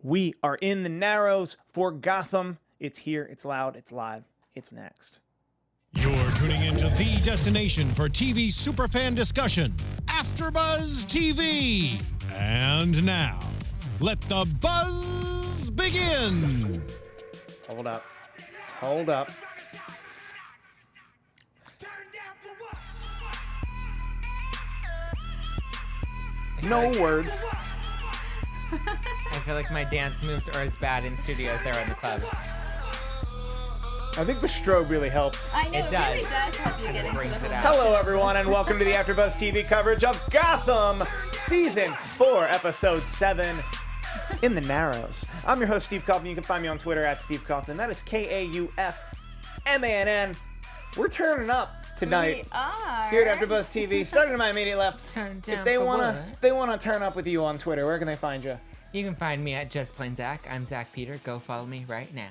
We are in the Narrows for Gotham. It's here, it's loud, it's live, it's next. You're tuning into the destination for TV superfan discussion, AFTERBUZZ TV. And now, let the buzz begin. Hold up. Hold up. No words. I feel like my dance moves are as bad in studio as they are in the club. I think the strobe really helps. I know, It it does. really does help you get into brings the it whole out. Hello, everyone, and welcome to the AFTERBUZZ TV coverage of Gotham, Season 4, Episode 7, In the Narrows. I'm your host, Steve Kaufmann. You can find me on Twitter at Steve Kaufmann. That is Kaufmann. We're turning up tonight We are. here at AFTERBUZZ TV. Starting to my immediate left. Turn down If they for wanna, what? they wanna turn up with you on Twitter, where can they find you? You can find me at Just Plain Zack. I'm Zack Peters. Go follow me right now.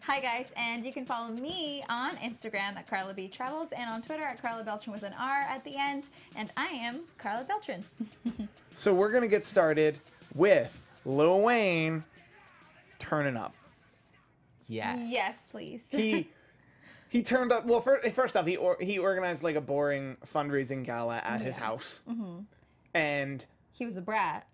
Hi guys, and you can follow me on Instagram at Karla B Travels and on Twitter at Karla Beltran with an R at the end. And I am Karla Beltran. So we're gonna get started with Lil Wayne turning up. Yes. Yes, please. He turned up. Well, first off, he organized like a boring fundraising gala at his house, and He was a brat.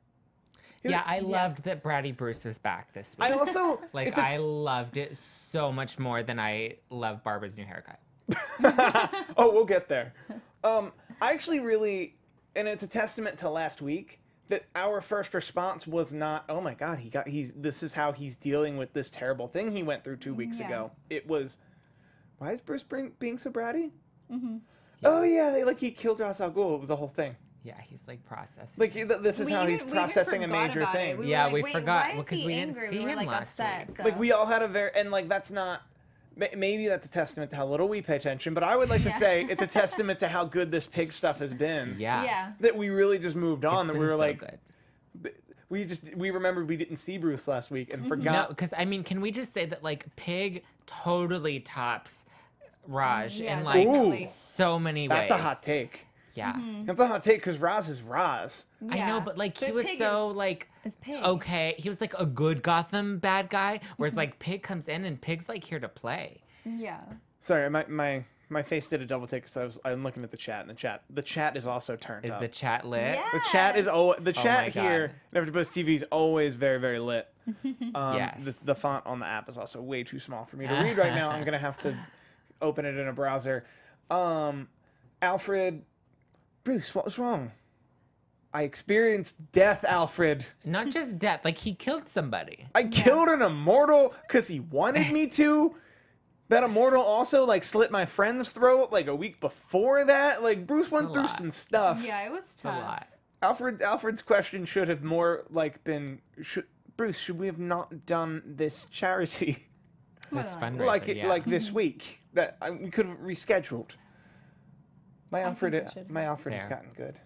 Yeah, I loved that Brady Bruce was back this week. I also Like, I loved it so much more than I love Barbara's new haircut. Oh, we'll get there. I actually really, and it's a testament to last week that our first response was not, oh my God, this is how he's dealing with this terrible thing he went through 2 weeks ago. It was, why is Bruce being so bratty? Oh yeah, he killed Ra's al Ghul. It was a whole thing. Yeah, he's like processing. Like this is how he's processing a major thing. We Yeah, were like, we wait, forgot, why is because he we didn't angry? see We were him like last upset. week. So. Like we all had that's not. Maybe that's a testament to how little we pay attention, but I would like to say it's a testament to how good this pig stuff has been. Yeah. Yeah. That we really just moved on. It's That been we were so like, good. we remembered we didn't see Bruce last week and No, forgot. because I mean, can we just say that like Pig totally tops Raj Yeah, in like definitely. so many ways? That's a hot take. Yeah. That's a hot take because Raz is Raz. I know, Yeah. but like he But was Pig so is- like is Pig. okay. He was like a good Gotham bad guy, whereas like Pig comes in and Pig's like here to play. Yeah. Sorry, my face did a double take because I'm looking at the chat, and the chat is also turned Is up. the chat lit? Yeah. The chat is Yes. the Oh chat my God. here at AfterBuzz TV is always very, very lit. Yes. The font on the app is also way too small for me to read right now. I'm gonna have to open it in a browser. Alfred, Bruce, what was wrong? I experienced death, Alfred. Not just death, like he killed somebody. I killed an immortal because he wanted me to. That immortal also like slit my friend's throat like a week before that. Like Bruce went a through lot. some stuff. Yeah, it was It's a tough. lot. Alfred's question should have more like been, Bruce, should we have not done this charity This on. fundraiser, yeah. like this week? That we could have rescheduled. My think Alfred we should has Fair. gotten good.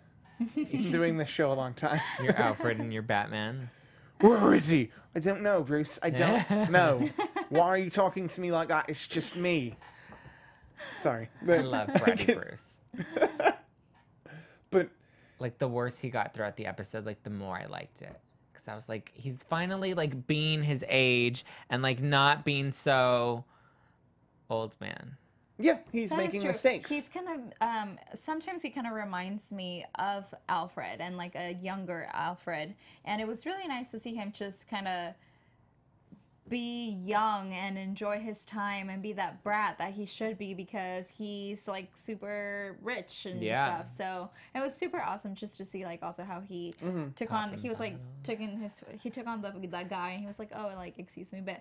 He's been doing this show a long time. You're Alfred and you're Batman. Where is he? I don't know, Bruce. I don't know. Why are you talking to me like that? It's just me. Sorry. I love Brady Bruce. But Like the worse he got throughout the episode, like the more I liked it. Because I was like, he's finally like being his age and like not being so old man. yeah, he's That is making true. mistakes. He's kind of, sometimes he kind of reminds me of Alfred and like a younger Alfred. And it was really nice to see him just kind of be young and enjoy his time and be that brat that he should be because he's like super rich and Yeah. stuff. So it was super awesome just to see like also how he took on, he was like he took on that guy and he was like, oh, like, excuse me. But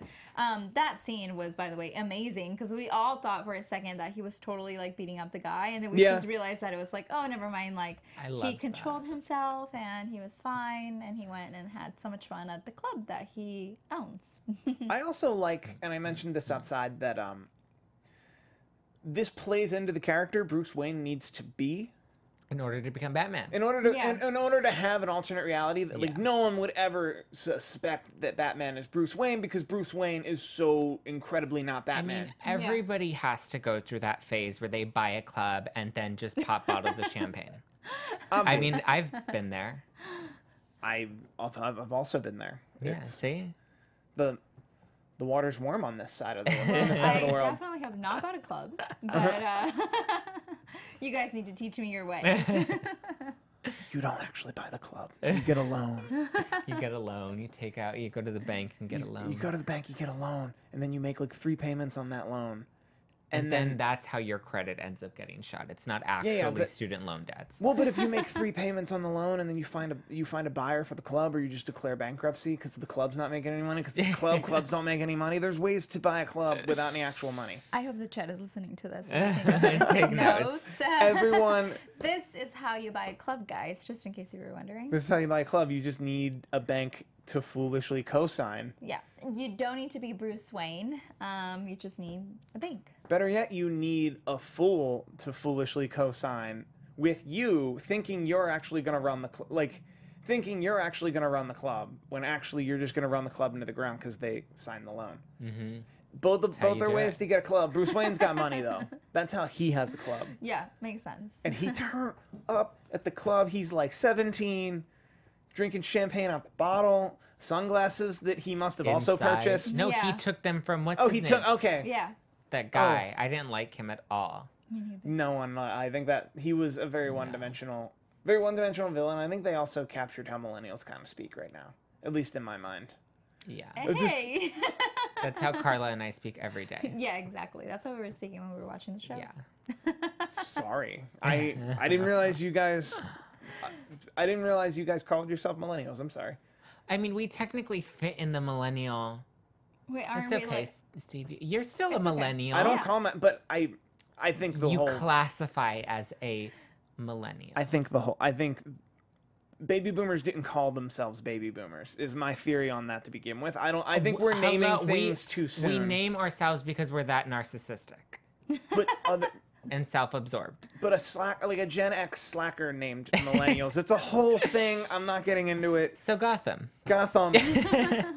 that scene was, by the way, amazing because we all thought for a second that he was totally like beating up the guy. And then we Yeah. just realized that it was like, oh, never mind. Like I he loved controlled himself and he was fine and he went and had so much fun at the club that he owns. I also like, and I mentioned this outside, that this plays into the character Bruce Wayne needs to be In order to become Batman. in order to Yeah. in order to have an alternate reality that like Yeah. no one would ever suspect that Batman is Bruce Wayne because Bruce Wayne is so incredibly not I Batman. mean, everybody has to go through that phase where they buy a club and then just pop bottles of champagne. I mean, I've been there. I've also been there. Yeah, see? The water's warm on this side of the, on this side of the I world. definitely have not bought a club, but you guys need to teach me your ways. You don't actually buy the club. You get a loan. You get a loan. You go to the bank and get a loan. You go to the bank, you get a loan, and then you make like 3 payments on that loan. And then that's how your credit ends up getting shot. It's not actually but- student loan debts. Well, but if you make 3 payments on the loan and then you find a buyer for the club, or you just declare bankruptcy because the club's not making any money, because the clubs don't make any money. There's ways to buy a club without any actual money. I hope the chat is listening to this. Take notes. Everyone, This is how you buy a club, guys, just in case you were wondering. this is how you buy a club. You just need a bank to foolishly co-sign. Yeah, you don't need to be Bruce Wayne. You just need a bank. Better yet, you need a fool to foolishly co-sign with you thinking you're actually going to run the thinking you're actually going to run the club when actually you're just going to run the club into the ground because they signed the loan. Mm-hmm. Both you are do ways it. to get a club. Bruce Wayne's got money though. That's how he has a club. Yeah, makes sense. And he turned up at the club. He's like 17, drinking champagne out the bottle, sunglasses that he must have also Inside. purchased. No, he Yeah. took them from what's Oh, his he name? took. Okay. Yeah. That guy. I didn't like him at all. No one. I think that he was a very one-dimensional villain. I think they also captured how millennials kind of speak right now, at least in my mind. Yeah. Hey. That's how Karla and I speak every day. Yeah, exactly. That's how we were speaking when we were watching the show. Yeah. Sorry, I didn't realize you guys. I didn't realize you guys called yourself millennials. I'm sorry. I mean, we technically fit in the millennial. Wait, aren't It's we okay, like... Stevie. You're still a It's okay. millennial. I don't Yeah. call my, but I think the You whole. classify as a millennial. I think baby boomers didn't call themselves baby boomers. Is my theory on that to begin with. I think we're How naming about things too soon. We name ourselves because we're that narcissistic but and self-absorbed. but a Gen X slacker named millennials. It's a whole thing. I'm not getting into it. So Gotham. Gotham.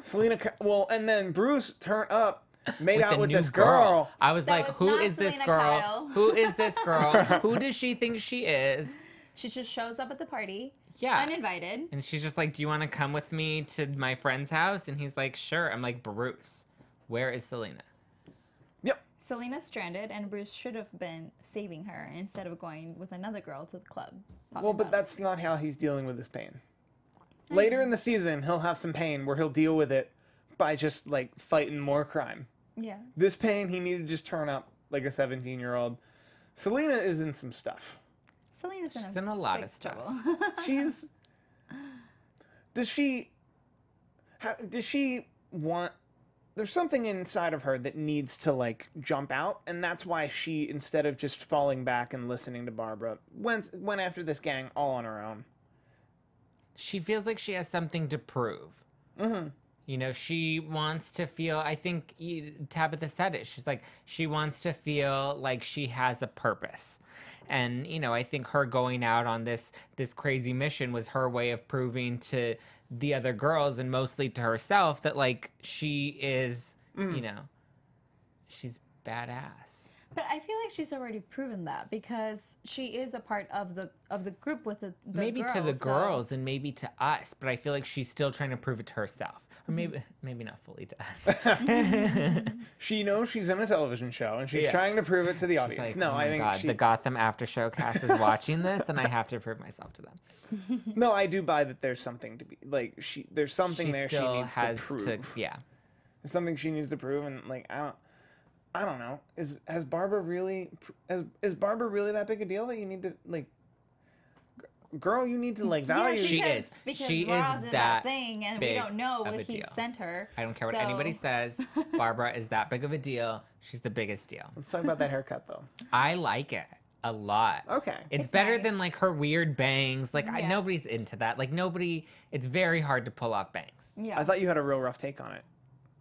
Selena. Well, and then Bruce turned up, made out the with new this girl. I was That like, was who not is this Selena girl? Kyle. Who is this girl? Who does she think she is? She just shows up at the party, Yeah. uninvited. And she's just like, do you want to come with me to my friend's house? And he's like, sure. I'm like, Bruce, where is Selena? Yep. Selena's stranded, and Bruce should have been saving her instead of going with another girl to the club. Well, but that's not how he's dealing with his pain. Later in the season, he'll have some pain where he'll deal with it by just like fighting more crime. Yeah. This pain, he needed to just turn up like a 17-year-old. Selena is in some stuff. Selena's She's in a lot big of stuff. trouble. She's. Does she want? There's something inside of her that needs to like jump out, and that's why she, instead of just falling back and listening to Barbara, went after this gang all on her own. She feels like she has something to prove. Mm-hmm. You know, she wants to feel, I think Tabitha said it. She's like, she wants to feel like she has a purpose. And, you know, I think her going out on this crazy mission was her way of proving to the other girls and mostly to herself that, like, she is, you know, she's badass. But I feel like she's already proven that because she is a part of the group with the Maybe girls, to the so- girls and maybe to us, but I feel like she's still trying to prove it to herself. Or maybe not fully to us. She knows she's in a television show, and she's Yeah. trying to prove it to the It's audience. like, No, oh my I think God, she. the Gotham After Show cast is watching this, and I have to prove myself to them. No, I do buy that there's something to be like. There's something She there she still needs to has prove. yeah. There's something she needs to prove, and like I don't know. Is Barbara really that big a deal that you need to like? Girl, you need to like value. She because, is. Because She is Ra's in that thing, and we big don't know of what a he deal. sent her. I don't care what so- anybody says. Barbara is that big of a deal. She's the biggest deal. Let's talk about that haircut though. I like it a lot. Okay. It's It's better nice. than like her weird bangs. Like Yeah. nobody's into that. Like nobody. It's very hard to pull off bangs. Yeah. I thought you had a real rough take on it.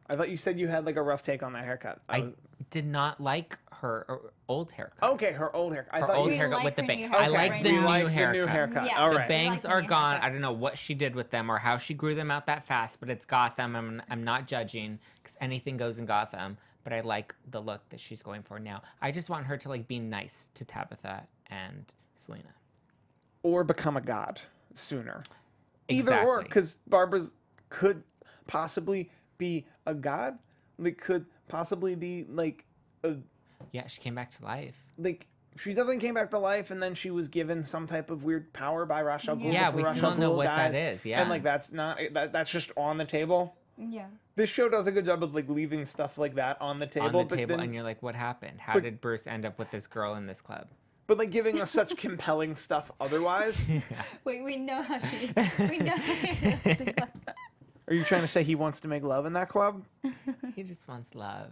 I thought you said you had like a rough take on that haircut. I did not like her old haircut. Okay, her old haircut. I Her thought old you. We haircut like with the her bang. new I haircut like right the now. new like haircut. the new haircut. Yeah. All The right. bangs the are new gone. haircut. I don't know what she did with them or how she grew them out that fast, but it's Gotham. I'm not judging because anything goes in Gotham, but I like the look that she's going for now. I just want her to like be nice to Tabitha and Selena. Or become a god sooner. Either or, Exactly. because Barbara's could possibly be a god. Like, could possibly be like a Yeah, she came back to life. like. She definitely came back to life, and then she was given some type of weird power by Ra's al Ghul. Yeah, before we Ra's still al don't know Ghul what that dies. is, yeah. And like that's just on the table. Yeah. This show does a good job of like leaving stuff like that on the table. On the table, and you're like, what happened? How did Bruce end up with this girl in this club? but like giving us such compelling stuff otherwise. Wait, we know how she. We know. How Are you trying to say he wants to make love in that club? He just wants love.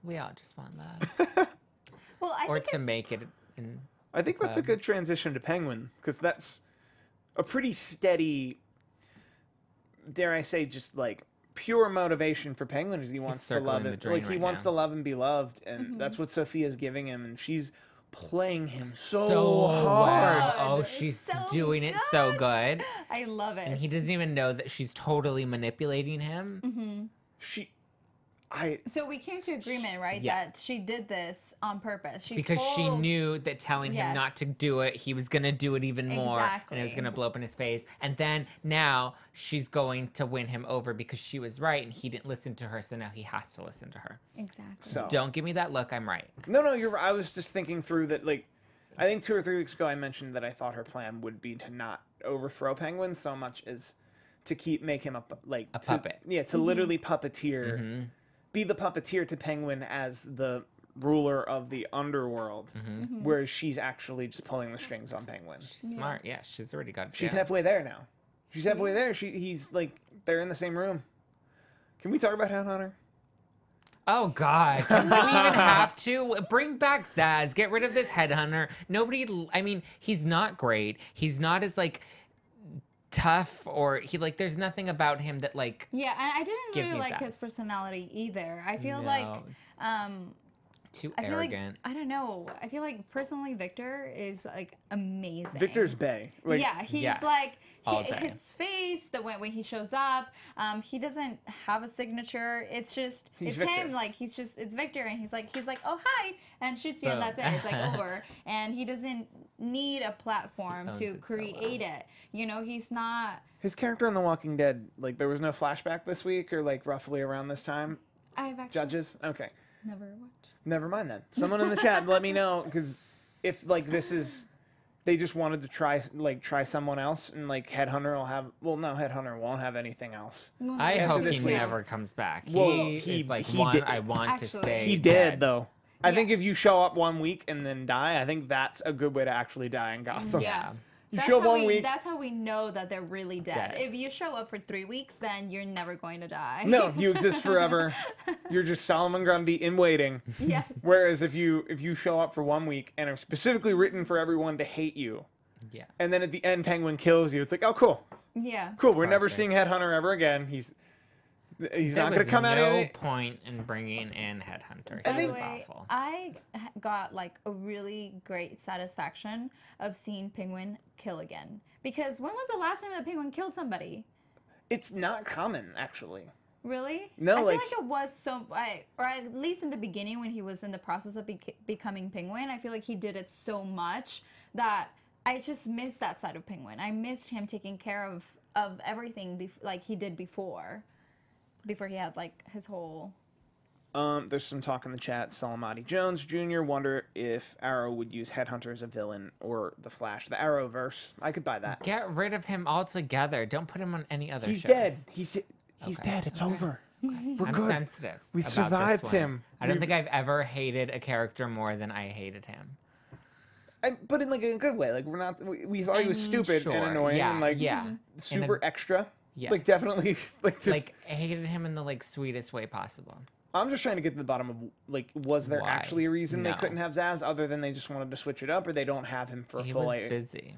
We all just want love. well, I Or think to it's- make it in... I think that's a good transition to Penguin, because that's a pretty steady, dare I say, just like pure motivation for Penguin is he wants to love circling the it. drain Like he right wants now. to love and be loved, and that's what Sophia's giving him, and she's playing him so, well. hard. Oh, Good. she's So doing it so good. I love it. And he doesn't even know that she's totally manipulating him. So we came to agreement, right? Yeah. That she did this on purpose. Because she told- knew that telling him Yes. not to do it, he was going to do it even more. And it was Exactly. going to blow up in his face. And then now she's going to win him over because she was right and he didn't listen to her. So now he has to listen to her. Exactly. So Don't give me that look. I'm right. no, you're right. I was just thinking through that. Like, I think 2 or 3 weeks ago, I mentioned that I thought her plan would be to not overthrow Penguin so much as to make him a puppet. Yeah, to literally puppeteer. Be the puppeteer to Penguin as the ruler of the underworld, whereas she's actually just pulling the strings on Penguin. She's smart. Yeah, she's already got it. She's down. halfway there now. She's halfway there. He's like, they're in the same room. Can we talk about Headhunter? Oh, God. Do we even have to? Bring back Zaz. Get rid of this headhunter. Nobody, I mean, he's not great. He's not as, like, tough or there's nothing about him that, like, Yeah, and I didn't Give really me like his Zaz. personality either. I feel No. like, too I feel arrogant. like, I don't know. I feel like personally Victor is like amazing. Victor's Bay. Like, yeah, he's Yes, like all day. his face, the way when he shows up, he doesn't have a signature. It's just He's it's Victor. him. Like it's Victor, and he's like oh hi, and shoots you, and Boom. that's it. It's like over, and he doesn't need a platform owns to it so create it. You know, he's not. His character on The Walking Dead, like, there was no flashback this week or, like, roughly around this time? I've actually Judges? Okay. never watched. Never mind then. Someone in the chat, let me know, because if, like, this is... They just wanted to try someone else, and, like, Headhunter will have... Well, no, Headhunter won't have anything else. I After hope this he week- never comes back. Well, he is like he one did- I want to Actually- stay. He dead. did, though. I Yeah. think if you show up 1 week and then die, I think that's a good way to actually die in Gotham. Yeah. You That's show up how 1 week... That's how we know that they're really dead. Dead. If you show up for 3 weeks, then you're never going to die. No, you exist forever. You're just Solomon Grundy in waiting. Yes. Whereas if you show up for 1 week and are specifically written for everyone to hate you, Yeah. and then at the end Penguin kills you, it's like, oh, cool. Yeah. Cool, we're never Perfect. seeing Headhunter ever again. He's not There going to was come out no of it. point in bringing in Headhunter. I He think- was By the way, awful. I got like a really great satisfaction of seeing Penguin kill again. Because when was the last time that Penguin killed somebody? It's not common, actually. Really? No, I feel like- like it was so, or at least in the beginning when he was in the process of becoming Penguin, I feel like he did it so much that I just missed that side of Penguin. I missed him taking care of everything like he did before he had like his whole. There's some talk in the chat. Salamati Jones Jr. wonder if Arrow would use Headhunter as a villain or the Flash, the Arrowverse. I could buy that. Get rid of him altogether. Don't put him on any other He's shows. dead. He's Okay. dead. It's over. We're I'm good. sensitive. We've about survived this one. him. I don't We've- think I've ever hated a character more than I hated him. But in like a good way. Like we thought he was I mean, stupid sure. and annoying Yeah, and like yeah. super extra. Yes. Like definitely like just, Like I hated him in the like sweetest way possible. I'm just trying to get to the bottom of like was there Why? actually a reason they No. couldn't have Zaz other than they just wanted to switch it up or they don't have him for a He full was 8. busy.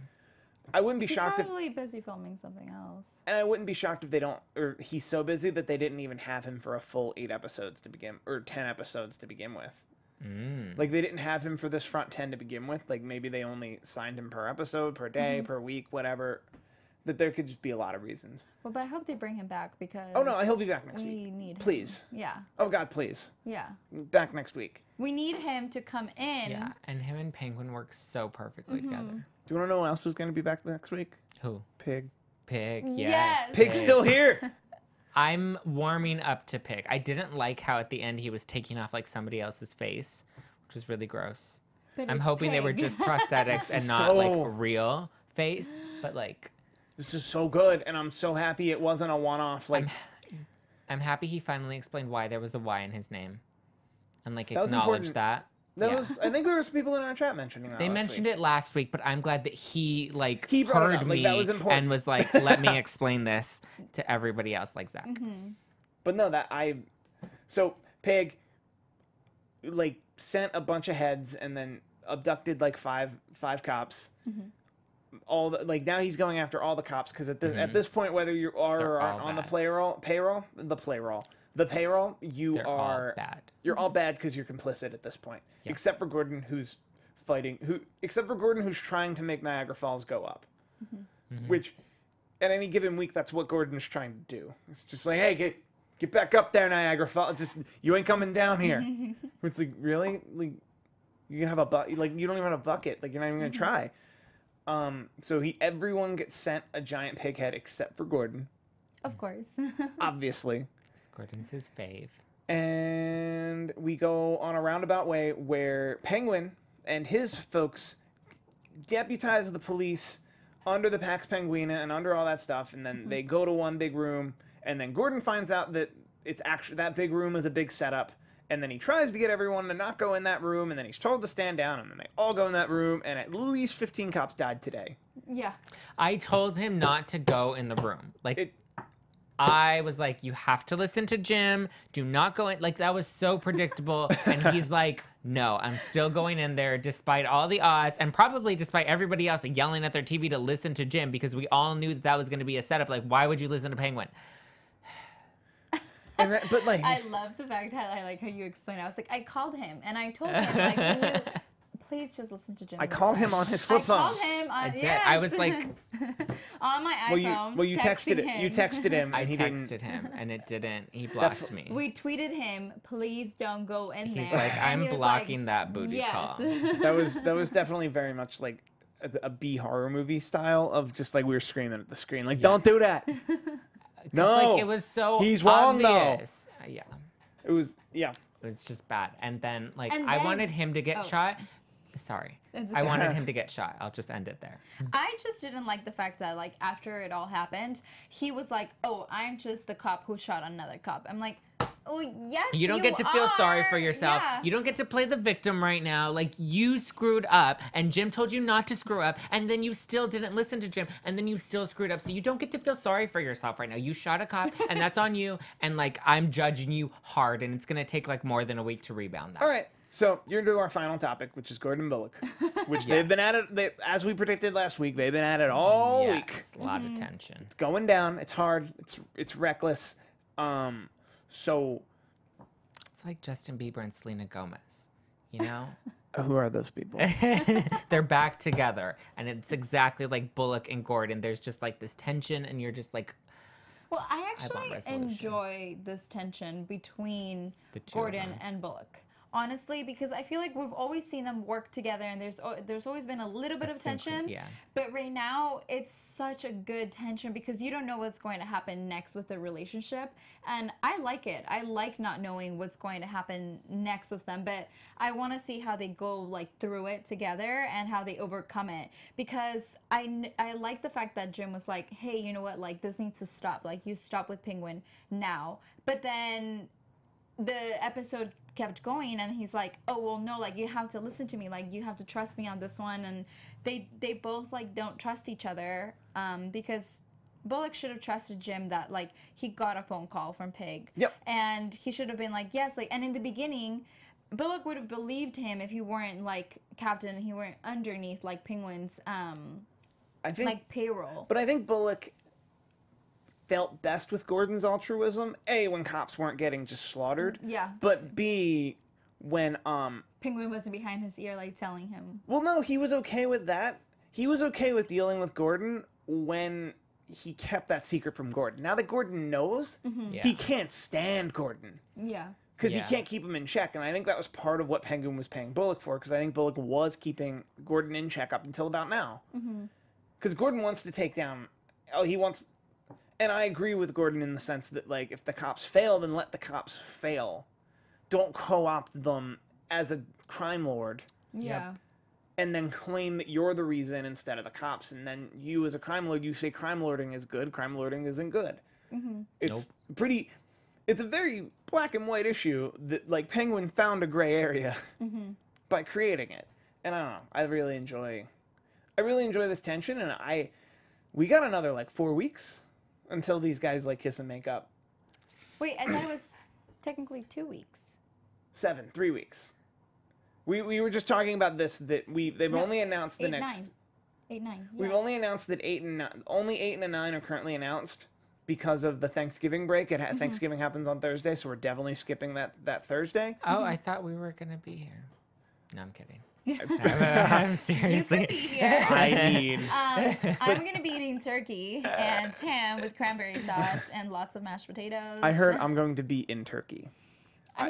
I wouldn't be He's shocked if probably busy filming something else. and I wouldn't be shocked if they don't or he's so busy that they didn't even have him for a full 8 episodes to begin or 10 episodes to begin with. Like they didn't have him for this front 10 to begin with. Like maybe they only signed him per episode, per day, per week, whatever. That there could just be a lot of reasons. Well, but I hope they bring him back because. Oh no, he'll be back next we week. need him. Please. Yeah. Oh God, please. Yeah. Back next week. We need him to come in. Yeah, and him and Penguin work so perfectly together. Do you want to know who else is going to be back next week? Who? Pig. Pig. Yes. Yes. Pig's still here. I'm warming up to Pig. I didn't like how at the end he was taking off like somebody else's face, which was really gross. But I'm it's hoping they were Pig. just prosthetics and not like a real face, but like This is so good, and I'm so happy it wasn't a one-off. Like, I'm happy he finally explained why there was a Y in his name, and like was acknowledged important. that. that Yeah. was. I think there was people in our chat mentioning that. They mentioned it last week, but I'm glad that he like He brought it heard up, like, me that was important. and was like, "Let me explain this to everybody else," like Zach. But no, so Pig, like, sent a bunch of heads and then abducted like five cops. All the, like, now he's going after all the cops because at this point, whether you are They're or all aren't on the bad. payroll, you They're all are bad. You're all bad because you're complicit at this point. Yeah. Except for Gordon, who's trying to make Niagara Falls go up. Which, at any given week, that's what Gordon's trying to do. It's just like, hey, get back up there, Niagara Falls. Just, you ain't coming down here. It's like, really? Like, you can have you don't even have a bucket. Like, you're not even gonna try. So everyone gets sent a giant pig head except for Gordon, Of course. obviously. Gordon's his fave. And we go on a roundabout way where Penguin and his folks deputize the police under the Pax Penguina and under all that stuff, and then they go to one big room, and then Gordon finds out that it's actually that big room is a big setup, and then he tries to get everyone to not go in that room, and then he's told to stand down, and then they all go in that room, and at least 15 cops died today. Yeah. I told him not to go in the room. Like, I was like, you have to listen to Jim. Do not go in. Like, that was so predictable. And he's like, no, I'm still going in there despite all the odds and probably despite everybody else yelling at their TV to listen to Jim because we all knew that was going to be a setup. Like, why would you listen to Penguin? But like, I love the fact that I like how you explained it. I was like, I called him and I told him, like, can you please just listen to Jim? I called him on his flip phone. I called him on, I did. yes. I was like, on my iPhone. Well, you texted him. You texted him, I and he didn't. texted him and it didn't. He blocked me. We tweeted him, please don't go in there. He's like, And I'm he was blocking like, that booty yes. call. That was definitely very much like a B horror movie style of just like we were screaming at the screen, like, don't do that. No, Like, it was so he's wrong obvious. Yeah. It was, yeah. It was just bad. And then, like, And I then- wanted him to get oh. shot. Sorry. That's I okay. wanted him to get shot. I'll just end it there. I just didn't like the fact that, like, after it all happened, he was like, oh, I'm just the cop who shot another cop. I'm like, oh, yes, You don't get to feel sorry for are. yourself. Yeah. You don't get to play the victim right now. Like, you screwed up, and Jim told you not to screw up, and then you still didn't listen to Jim, and then you still screwed up. So you don't get to feel sorry for yourself right now. You shot a cop, and that's on you, and, like, I'm judging you hard, and it's going to take, like, more than a week to rebound that. All right. So you're into our final topic, which is Gordon Bullock, which they've been at it. As we predicted last week, they've been at it all week. Yes, a lot of tension. It's going down. It's hard. It's reckless. So It's like Justin Bieber and Selena Gomez, you know? who are those people? They're back together, and it's exactly like Bullock and Gordon. There's just like this tension, and you're just like, Well, I want actually resolution. enjoy this tension between The two of Gordon them. and Bullock. Honestly, because I feel like we've always seen them work together, and there's always been a little bit of tension. yeah. But right now, it's such a good tension because you don't know what's going to happen next with the relationship, and I like it. I like not knowing what's going to happen next with them, but I want to see how they go like through it together and how they overcome it. Because I like the fact that Jim was like, hey, you know what? Like, this needs to stop. Like, you stop with Penguin now. But then the episode kept going, and he's like, oh, well, no, like, you have to listen to me, like, you have to trust me on this one. And they both like don't trust each other, because Bullock should have trusted Jim that like he got a phone call from Pig. Yep. And he should have been like, yes, like, and in the beginning Bullock would have believed him if he weren't like captain and he weren't underneath like Penguin's I think, like payroll. but I think Bullock felt best with Gordon's altruism. A, when cops weren't getting just slaughtered. Yeah. But B, when Penguin wasn't behind his ear like telling him. well, no, he was okay with that. He was okay with dealing with Gordon when he kept that secret from Gordon. Now that Gordon knows, Yeah. he can't stand Gordon Yeah. because Yeah. he can't keep him in check. And I think that was part of what Penguin was paying Bullock for, because I think Bullock was keeping Gordon in check up until about now. Because Gordon wants to take down. Oh, he wants. And I agree with Gordon in the sense that, like, if the cops fail, then let the cops fail. Don't co-opt them as a crime lord. Yeah. And then claim that you're the reason instead of the cops. And then you, as a crime lord, you say crime lording is good. Crime lording isn't good. It's pretty... It's a very black and white issue that, like, Penguin found a gray area by creating it. And I don't know. I really enjoy this tension. And we got another, like, 4 weeks until these guys, like, kiss and make up. Wait, I thought it was technically 2 weeks. 3 weeks. We were just talking about this, that they've only announced the next... 8, 9. Yeah. We've only announced that 8 and 9... Only 8 and 9 are currently announced because of the Thanksgiving break. Thanksgiving happens on Thursday, so we're definitely skipping that Thursday. Oh, I thought we were going to be here. No, I'm kidding. I'm seriously. You could be here. I mean... I'm going to be eating turkey and ham with cranberry sauce and lots of mashed potatoes. I heard I'm going to be in Turkey.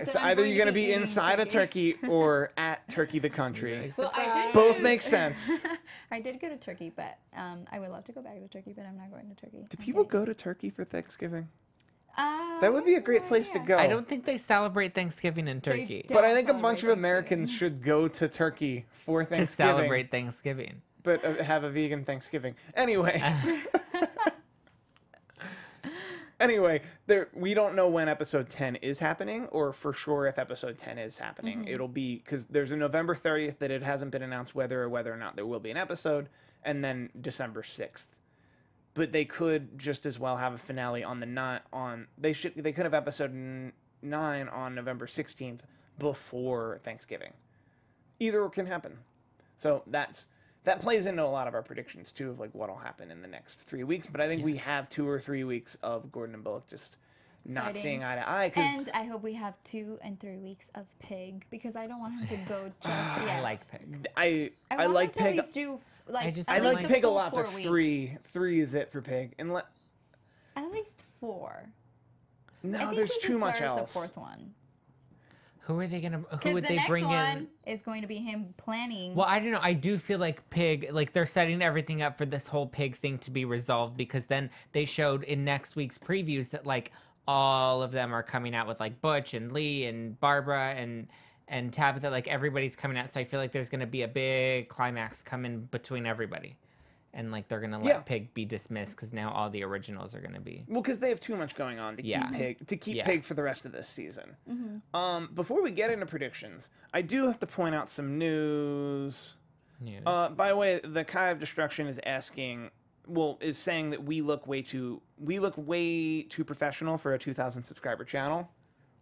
So I'm either you're going to be eating inside a turkey or at Turkey the country. Well, I did Both make sense. I did go to Turkey, but I would love to go back to Turkey, but I'm not going to Turkey. Do people go to Turkey for Thanksgiving? That That would be a great place to go. I don't think they celebrate Thanksgiving in Turkey. don't. But I think a celebrate bunch of Thanksgiving. Americans should go to Turkey for To Thanksgiving. celebrate Thanksgiving. But have a vegan Thanksgiving. Anyway. Anyway, we don't know when episode 10 is happening, or for sure if episode 10 is happening. It'll be, because there's a November 30th that it hasn't been announced whether or not there will be an episode, and then December 6th. But they could just as well have a finale on the they could have episode 9 on November 16th before Thanksgiving. Either can happen. So that plays into a lot of our predictions too of like what'll happen in the next 3 weeks. But I think we have 2 or 3 weeks of Gordon and Bullock just not Fighting. seeing eye to eye. And I hope we have 2 and 3 weeks of Pig, because I don't want him to go just yet. I like Pig. I want like him to Pig. at least do I like least Pig a full lot, 4 but weeks. 3 is it for Pig. And At least 4. I no, think there's he too much deserves else. a 4th one. Who are they gonna? Who Because would the they next bring one in? is going to be him planning. Well, I don't know. I do feel like Pig, like they're setting everything up for this whole Pig thing to be resolved, because then they showed in next week's previews that like all of them are coming out with like Butch and Lee and Barbara and Tabitha, like everybody's coming out. So I feel like there's gonna be a big climax coming between everybody. And like they're gonna let Pig be dismissed because now all the originals are gonna be. Well, because they have too much going on to keep Pig for the rest of this season. Before we get into predictions, I do have to point out some news. By the way, the Kai of Destruction is saying that we look way too professional for a 2,000 subscriber channel.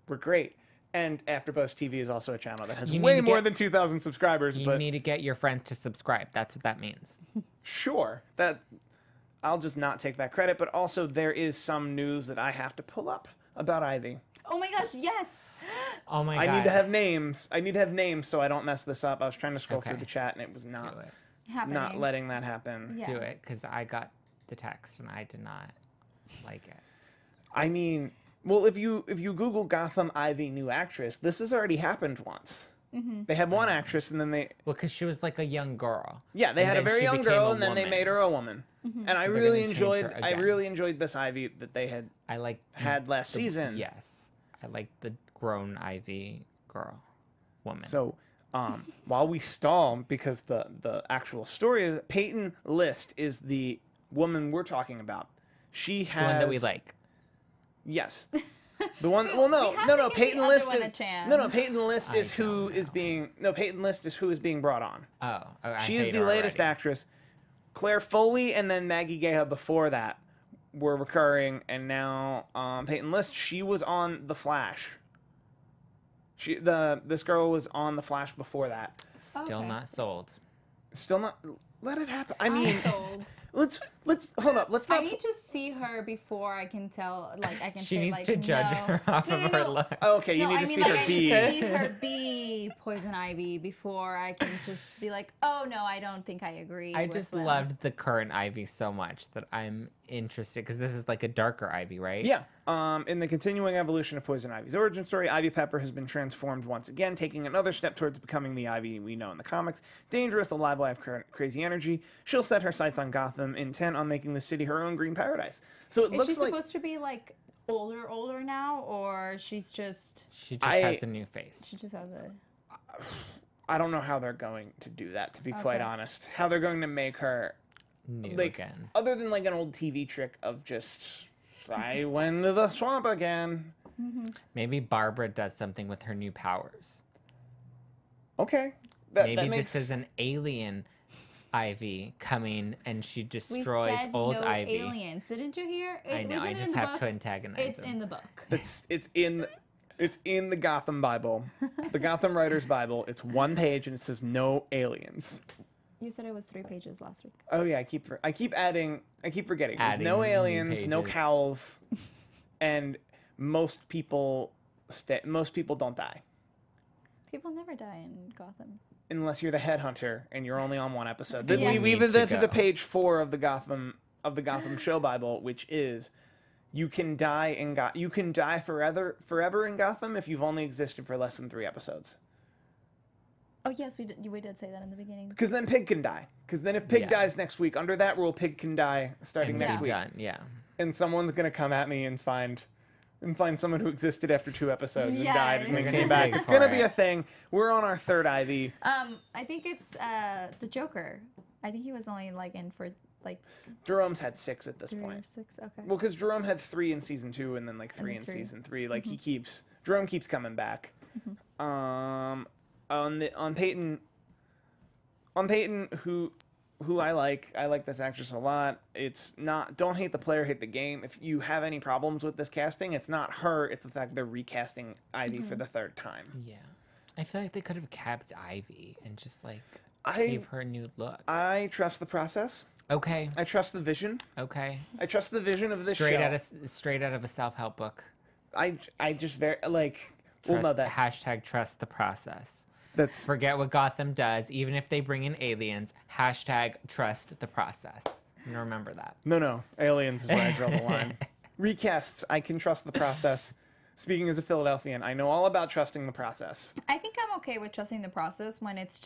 We're great. And AfterBuzz TV is also a channel that has way more than 2,000 subscribers. You need to get your friends to subscribe. That's what that means. Sure. I'll just not take that credit. But also, there is some news that I have to pull up about Ivy. Oh my gosh, yes! Oh my god. I need to have names. So I don't mess this up. I was trying to scroll through the chat, and it was not letting that happen. Yeah. Do it, because I got the text, and I did not like it. I mean... Well, if you Google Gotham Ivy new actress, this has already happened once. They had one actress, and then they... Well, because she was like a young girl. Yeah, they had a very young girl, and then they made her a woman. And I really enjoyed this Ivy that they had had last season. Yes, I like the grown Ivy woman. So, while we stall, because the actual story is Peyton List is the woman we're talking about. She has the one that we like. Yes. The one. Well, no. Peyton List. Peyton List is who is being. No, Peyton List is who is being brought on. She is the latest actress. Claire Foley and then Maggie Geha before that were recurring, and now Peyton List. She was on The Flash. This girl was on The Flash before that. Still not sold. Still not. Let it happen. I mean, sold. let's hold up. Let's not. I need to see her before I can tell. Like I can She say needs like to judge her off of her looks. Oh, okay, you need to see her be. I need to see her be Poison Ivy before I can just be like, oh no, I don't think I agree. I with just them. loved the current Ivy so much that I'm interested, because this is like a darker Ivy, right? Yeah. In the continuing evolution of Poison Ivy's origin story, Ivy Pepper has been transformed once again, taking another step towards becoming the Ivy we know in the comics. Dangerous, alive, live, crazy energy. energy, she'll set her sights on Gotham, intent on making the city her own green paradise. So it Is looks she like supposed to be like older now, or she's just She just has a new face. she just has a I don't know how they're going to do that, to be quite Okay. honest. How they're going to make her New like again. other than like an old TV trick of just I went to the swamp again. Maybe Barbara does something with her new powers. Okay. That Maybe makes this is an alien Ivy coming and she we destroys said old no Ivy. aliens. Didn't you hear? I know, Wasn't I it just in the have book? to antagonize It's him. in the book. it's in the Gotham Bible. The Gotham Writers Bible. It's one page and it says no aliens. You said it was 3 pages last week. Oh yeah, I keep forgetting. There's Adding no new aliens, no pages. cowls, and most people don't die. People never die in Gotham. Unless you're the headhunter and you're only on one episode. Yeah. We've Need to invented go. a page 4 of the Gotham show Bible, which is you can die forever in Gotham if you've only existed for less than 3 episodes. Oh yes, we did say that in the beginning. Because then Pig can die. Because then if Pig Yeah. dies next week, under that rule, Pig can die starting And next be week. done. Yeah. And someone's gonna come at me and find someone who existed after 2 episodes and Yeah, died and they're then gonna came back. dig It's gonna for be it. a thing. We're on our 3rd Ivy. I think it's the Joker. I think he was only like in for like Jerome's had 6 at this 3 or point. 6. Okay. Well, because Jerome had 3 in season 2 and then like 3 then in 3. season 3. Like Jerome keeps coming back. On Peyton, who I like this actress a lot. It's not, don't hate the player, hate the game. If you have any problems with this casting, it's not her, it's the fact they're recasting Ivy for the 3rd time. Yeah. I feel like they could have kept Ivy and just like I gave her a new look. trust the process. Okay. I trust the vision. Okay. I trust the vision of this Straight show. straight out of a self-help book. I just very like. Well, Trust, no, that hashtag trust the process. that's Forget what Gotham does, even if they bring in aliens. Hashtag trust the process. And remember that. no. Aliens is where I draw the line. Recasts, I can trust the process. Speaking as a Philadelphian, I know all about trusting the process. I think I'm okay with trusting the process when it's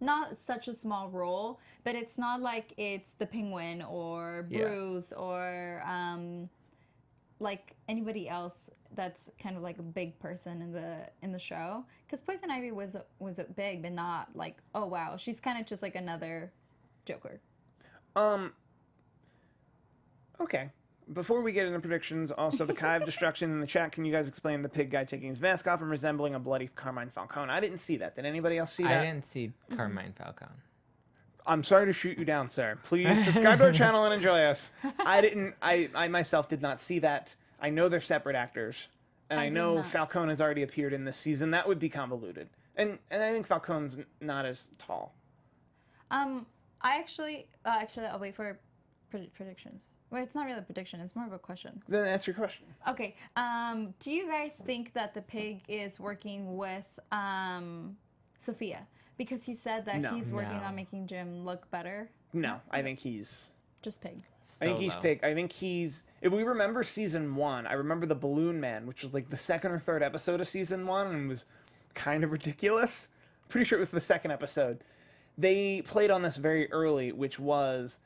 not such a small role, but it's not like it's the Penguin or Yeah. Bruce or like anybody else that's kind of like a big person in the show. Because Poison Ivy was big, but not like, oh wow, she's kind of just like another Joker. Okay. Before we get into predictions, also the Kai of Destruction in the chat, can you guys explain the pig guy taking his mask off and resembling a bloody Carmine Falcone? I didn't see that. Did anybody else see that? I didn't see Carmine Falcone. I'm sorry to shoot you down, sir. Please subscribe to our channel and enjoy us. I myself did not see that. I know they're separate actors. And I did know not. Falcone has already appeared in this season. That would be convoluted. And I think Falcone's not as tall. I actually I'll wait for predictions. Well, it's not really a prediction. It's more of a question. Then answer your question. Okay. Do you guys think that the pig is working with Sophia? Because he said that No. he's working No. on making Jim look better. No, I think he's... Just pig. I think he's Solo. Pig. I think he's... If we remember season 1, I remember the Balloon Man, which was like the 2nd or 3rd episode of season 1 and was kind of ridiculous. Pretty sure it was the 2nd episode. They played on this very early, which was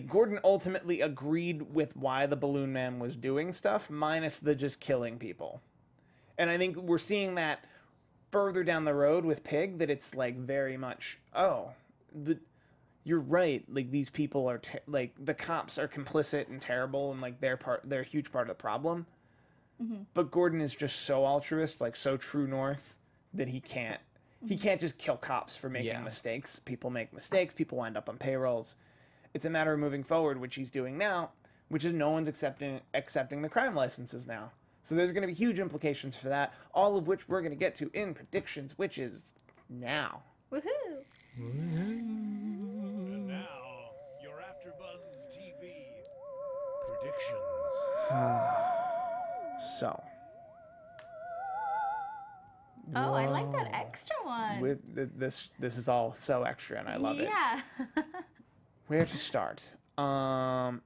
Gordon ultimately agreed with why the Balloon Man was doing stuff, minus the just killing people. And I think we're seeing that further down the road with Pig, that it's like very much, you're right. Like these people are the cops are complicit and terrible, and like they're a huge part of the problem. Mm-hmm. But Gordon is just so altruist, like so true north, that he can't just kill cops for making mistakes. People make mistakes. People wind up on payrolls. It's a matter of moving forward, which he's doing now, which is no one's accepting the crime licenses now. So there's going to be huge implications for that, all of which we're going to get to in predictions, which is now. Woohoo! And now, your AfterBuzz TV predictions. So. Oh, I like that extra one. With this is all so extra, and I love it. Yeah. Where to start? Does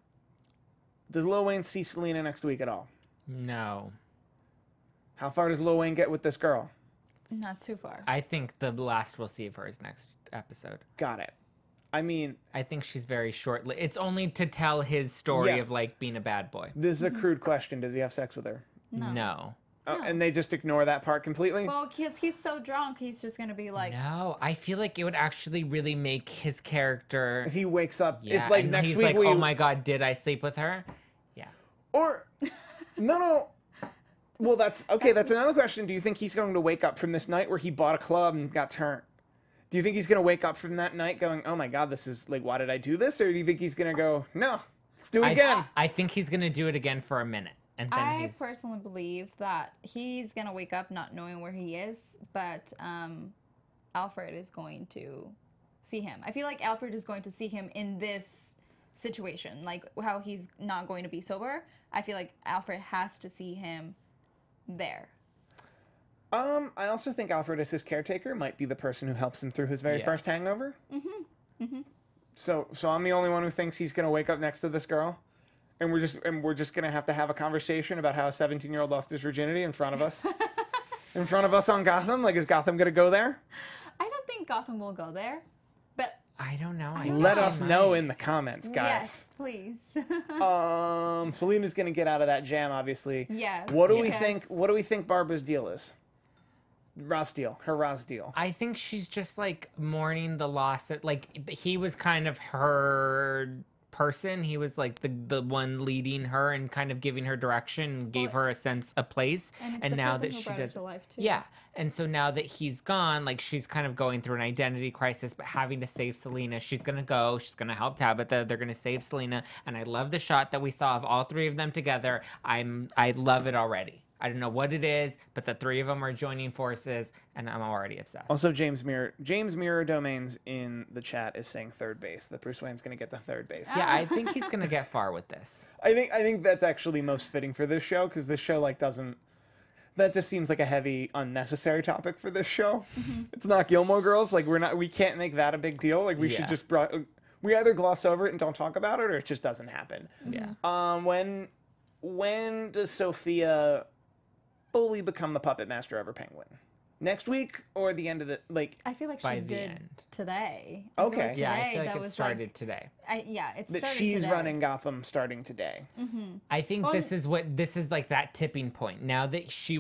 Lil Wayne see Selena next week at all? No. How far does Lil Wayne get with this girl? Not too far. I think the last we'll see of her is next episode. Got it. I mean, I think she's very short. It's only to tell his story Yeah. of like being a bad boy. this is a crude question. Does he have sex with her? No. No. Oh, No. and they just ignore that part completely? Well, because he's so drunk, he's just gonna be like, No, I feel like it would actually really make his character. If he wakes up, Yeah, if like and next he's week like, we... oh my god, did I sleep with her? Yeah. Or, no. Well, that's, okay, that's another question. Do you think he's going to wake up from this night where he bought a club and got turned? Do you think he's going to wake up from that night going, oh my god, this is, like, why did I do this? Or do you think he's going to go, no, let's do it again? I think he's gonna do it again for a minute, and then I he's. personally believe that he's gonna wake up not knowing where he is, but Alfred is going to see him. I feel like Alfred is going to see him in this situation, like how he's not going to be sober. I feel like Alfred has to see him there. I also think Alfred as his caretaker might be the person who helps him through his very Yeah. first hangover. So I'm the only one who thinks he's going to wake up next to this girl? And we're just gonna have to have a conversation about how a 17-year-old lost his virginity in front of us, in front of us on Gotham. Like, is Gotham gonna go there? I don't think Gotham will go there, but I don't know. Let us know in the comments, guys. yes, please. Selena's gonna get out of that jam, obviously. Yes. What do we because- think? What do we think Barbara's deal is? Ross deal, her Ross deal. I think she's just like mourning the loss of, like, he was kind of her person. He was like the one leading her and kind of giving her direction and gave her a sense of place. And, it's And the now person that who she brought her does, to life too. yeah. And so now that he's gone, like, she's kind of going through an identity crisis, but having to save Selena. She's gonna go. She's gonna help Tabitha. They're gonna save Selena. And I love the shot that we saw of all three of them together. I love it already. I don't know what it is, but the three of them are joining forces, and I'm already obsessed. Also, James Mirror Domains in the chat is saying third base. That Bruce Wayne's gonna get the third base. Yeah, I think he's gonna get far with this. I think that's actually most fitting for this show because this show like doesn't. That just seems like a heavy, unnecessary topic for this show. It's not Gilmore Girls. Like we can't make that a big deal. Like we should just we either gloss over it and don't talk about it, or it just doesn't happen. Yeah. When does Sophia fully become the puppet master of her Penguin? Next week or the end of the like? I feel like By she the did end. today. Okay. Yeah, I today feel like that it was started today. it That started she's today. running Gotham starting today. I think this is like that tipping point. Now that she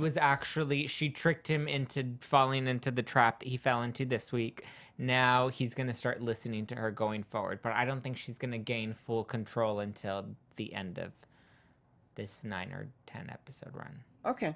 tricked him into falling into the trap that he fell into this week. Now he's going to start listening to her going forward. But I don't think she's going to gain full control until the end of this 9 or 10 episode run. Okay.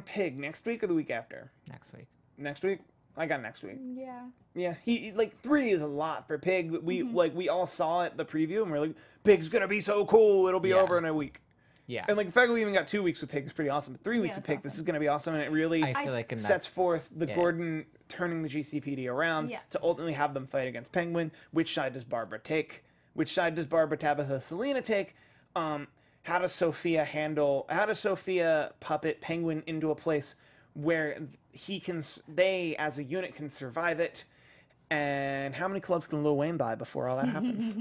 Pig next week or the week after? Next week. Next week? I got next week. Yeah. Yeah, he like 3 is a lot for Pig. We all saw it the preview and we're like, Pig's gonna be so cool. It'll be Yeah. over in a week. Yeah. And like the fact that we even got 2 weeks with Pig is pretty awesome. But 3 weeks Yeah, with Pig, it's this awesome. is gonna be awesome, and it really I feel like in sets that, forth the yeah. Gordon turning the GCPD around Yeah. to ultimately have them fight against Penguin. Which side does Barbara take? Which side does Barbara, Tabitha, Selena take? How does Sophia puppet Penguin into a place where they as a unit can survive it? And how many clubs can Lil Wayne buy before all that happens?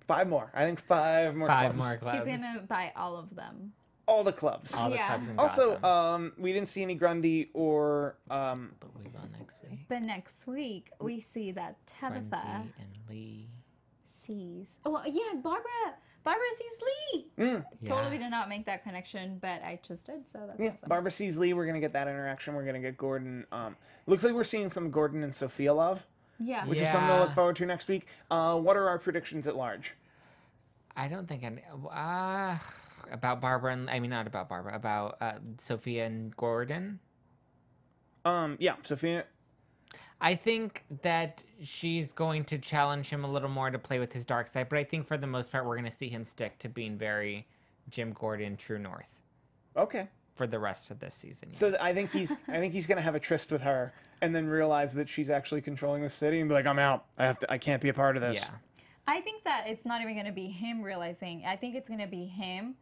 5 more. I think 5 more 5 clubs. more clubs. He's gonna buy all of them. All the clubs. All the Yeah. clubs in Also, Gotham. we didn't see any Grundy or But we will next week. But next week we see that Tabitha Grundy and Lee. sees. Oh yeah, Barbara sees Lee. Totally did not make that connection, but I just did. So that's awesome. Barbara sees Lee. We're gonna get that interaction. We're gonna get Gordon. Looks like we're seeing some Gordon and Sophia love, Yeah. which is something to Yeah. look forward to next week. What are our predictions at large? I don't think about Barbara and not about Barbara, about Sophia and Gordon. Yeah, Sophia. I think that she's going to challenge him a little more to play with his dark side, but I think for the most part we're going to see him stick to being very Jim Gordon, True North Okay. for the rest of this season. Yeah. So I think he's gonna have a tryst with her, and then realize that she's actually controlling the city, and be like, I'm out. I can't be a part of this. Yeah. I think that it's not even going to be him realizing. I think it's going to be him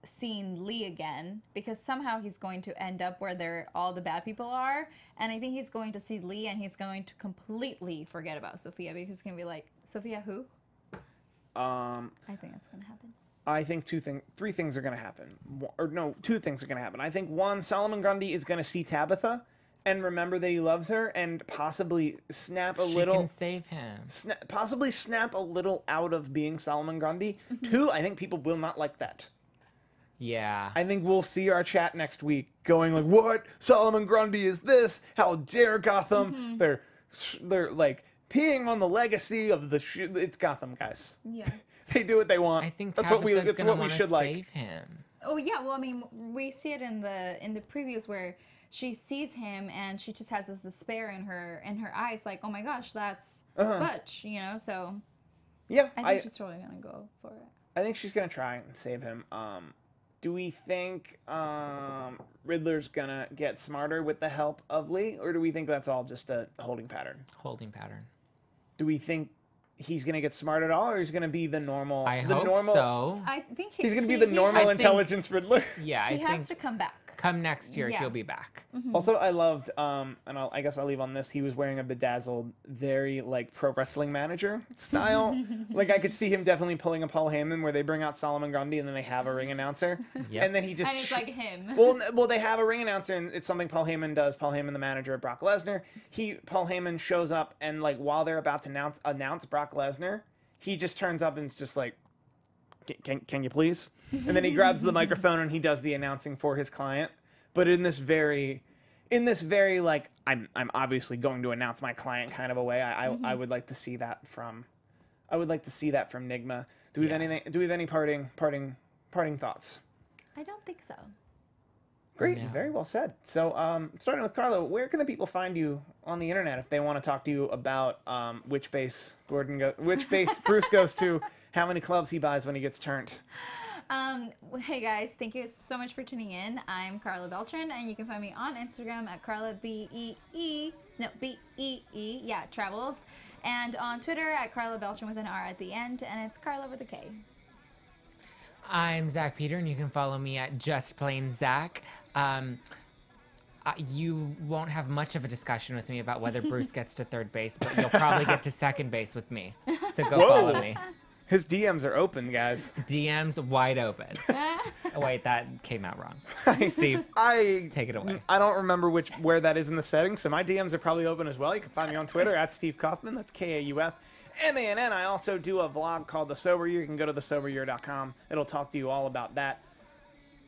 seeing Lee again, because somehow he's going to end up where all the bad people are, and I think he's going to see Lee and he's going to completely forget about Sophia, because he's going to be like, Sophia who? I I think that's going to happen. I think three things are going to happen. Or no, two things are going to happen. I think one, Solomon Grundy is going to see Tabitha and remember that he loves her and possibly snap a little. She can save him. Possibly snap a little out of being Solomon Grundy. Two, I think people will not like that. Yeah. I think we'll see our chat next week going like, what? Solomon Grundy is this? How dare Gotham? They're like peeing on the legacy of the it's Gotham, guys. Yeah. They do what they want. I think that's Tabitha's what we should like. Save him. Oh yeah, well I mean we see it in the previews where she sees him and she just has this despair in her eyes, like, oh my gosh, that's Butch, you know. So yeah, I think she's totally gonna go for it. I think she's gonna try and save him. Do we think Riddler's gonna get smarter with the help of Lee, or do we think that's all just a holding pattern? Holding pattern. Do we think he's gonna get smart at all, or he's gonna be the normal? I hope so. I think he's gonna be the normal intelligence Riddler. Yeah, he has to come back. Come next year, Yeah. he'll be back. Also, I loved, and I guess I'll leave on this. He was wearing a bedazzled, very like pro wrestling manager style. Like I could see him definitely pulling a Paul Heyman, where they bring out Solomon Grundy and then they have a ring announcer, Yep. and then he just And it's like him. well, they have a ring announcer, and it's something Paul Heyman does. Paul Heyman, the manager of Brock Lesnar, Paul Heyman shows up, and like while they're about to announce Brock Lesnar, he just turns up and it's just like, can you please? And then he grabs the microphone and he does the announcing for his client. But in this very like I'm obviously going to announce my client kind of a way. I would like to see that from Nigma. Do we have anything? Do we have any parting thoughts? I don't think so. Great, No. very well said. So, starting with Karla, where can the people find you on the internet if they want to talk to you about which base Bruce goes to, how many clubs he buys when he gets turned? Hey guys, thank you so much for tuning in. I'm Karla Beltran, and you can find me on Instagram at Karla B-E-E, Travels, and on Twitter at Karla Beltran with an R at the end, and it's Karla with a K. I'm Zack Peter, and you can follow me at Just Plain Zack. You won't have much of a discussion with me about whether Bruce gets to third base, but you'll probably get to second base with me. So go follow me. His DMs are open, guys. DMs wide open. Oh, wait, that came out wrong. Steve, take it away. I don't remember where that is in the settings, so my DMs are probably open as well. You can find me on Twitter at Steve Kaufmann. That's Kaufmann. I also do a vlog called The Sober Year. You can go to thesoberyear.com. It'll talk to you all about that.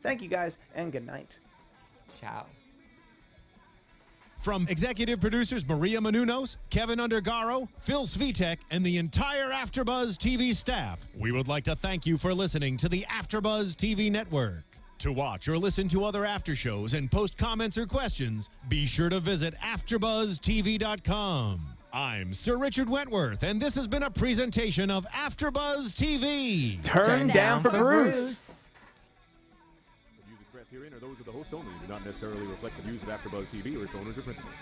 Thank you, guys, and good night. Ciao. From executive producers Maria Menounos, Kevin Undergaro, Phil Svitek, and the entire AfterBuzz TV staff, we would like to thank you for listening to the AfterBuzz TV network. To watch or listen to other after shows and post comments or questions, be sure to visit AfterBuzzTV.com. I'm Sir Richard Wentworth, and this has been a presentation of AfterBuzz TV. Turn down for Bruce. The views expressed herein are those of the hosts only and do not necessarily reflect the views of AfterBuzz TV or its owners or principals.